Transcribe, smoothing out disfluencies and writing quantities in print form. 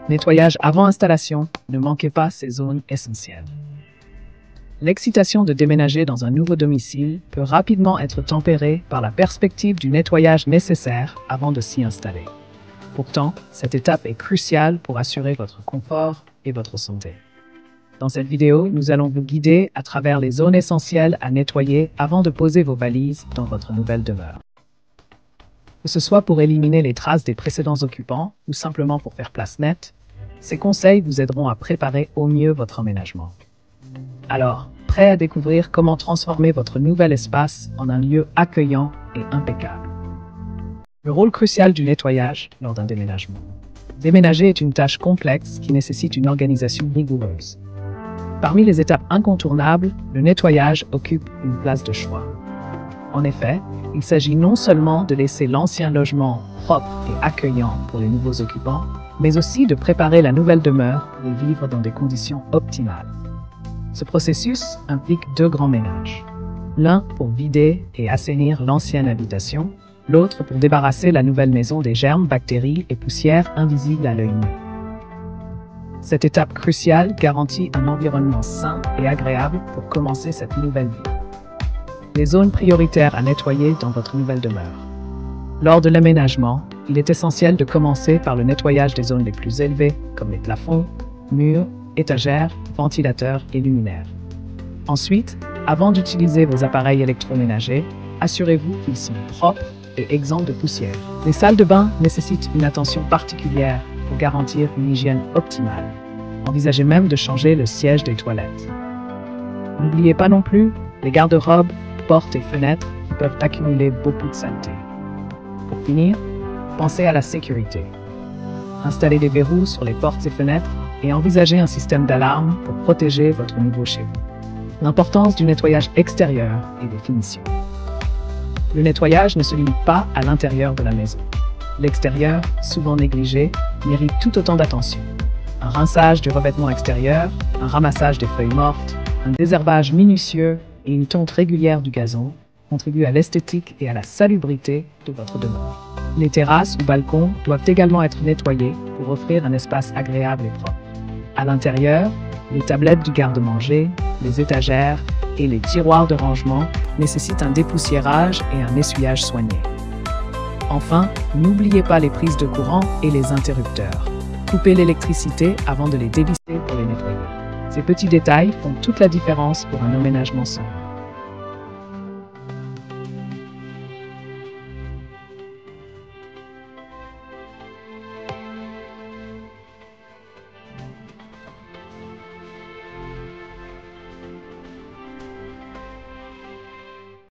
Nettoyage avant installation, ne manquez pas ces zones essentielles. L'excitation de déménager dans un nouveau domicile peut rapidement être tempérée par la perspective du nettoyage nécessaire avant de s'y installer. Pourtant, cette étape est cruciale pour assurer votre confort et votre santé. Dans cette vidéo, nous allons vous guider à travers les zones essentielles à nettoyer avant de poser vos valises dans votre nouvelle demeure. Que ce soit pour éliminer les traces des précédents occupants ou simplement pour faire place nette, ces conseils vous aideront à préparer au mieux votre emménagement. Alors, prêt à découvrir comment transformer votre nouvel espace en un lieu accueillant et impeccable. Le rôle crucial du nettoyage lors d'un déménagement. Déménager est une tâche complexe qui nécessite une organisation rigoureuse. Parmi les étapes incontournables, le nettoyage occupe une place de choix. En effet, il s'agit non seulement de laisser l'ancien logement propre et accueillant pour les nouveaux occupants, mais aussi de préparer la nouvelle demeure pour y vivre dans des conditions optimales. Ce processus implique deux grands ménages. L'un pour vider et assainir l'ancienne habitation, l'autre pour débarrasser la nouvelle maison des germes, bactéries et poussières invisibles à l'œil nu. Cette étape cruciale garantit un environnement sain et agréable pour commencer cette nouvelle vie. Les zones prioritaires à nettoyer dans votre nouvelle demeure. Lors de l'aménagement, il est essentiel de commencer par le nettoyage des zones les plus élevées, comme les plafonds, murs, étagères, ventilateurs et luminaires. Ensuite, avant d'utiliser vos appareils électroménagers, assurez-vous qu'ils sont propres et exempts de poussière. Les salles de bain nécessitent une attention particulière pour garantir une hygiène optimale. Envisagez même de changer le siège des toilettes. N'oubliez pas non plus les garde-robes, portes et fenêtres qui peuvent accumuler beaucoup de saleté. Pour finir, pensez à la sécurité. Installez des verrous sur les portes et fenêtres et envisagez un système d'alarme pour protéger votre nouveau chez vous. L'importance du nettoyage extérieur et des finitions. Le nettoyage ne se limite pas à l'intérieur de la maison. L'extérieur, souvent négligé, mérite tout autant d'attention. Un rinçage du revêtement extérieur, un ramassage des feuilles mortes, un désherbage minutieux et une tonte régulière du gazon contribuent à l'esthétique et à la salubrité de votre demeure. Les terrasses ou balcons doivent également être nettoyés pour offrir un espace agréable et propre. À l'intérieur, les tablettes du garde-manger, les étagères et les tiroirs de rangement nécessitent un dépoussiérage et un essuyage soigné. Enfin, n'oubliez pas les prises de courant et les interrupteurs. Coupez l'électricité avant de les dévisser pour les nettoyer. Ces petits détails font toute la différence pour un emménagement sain.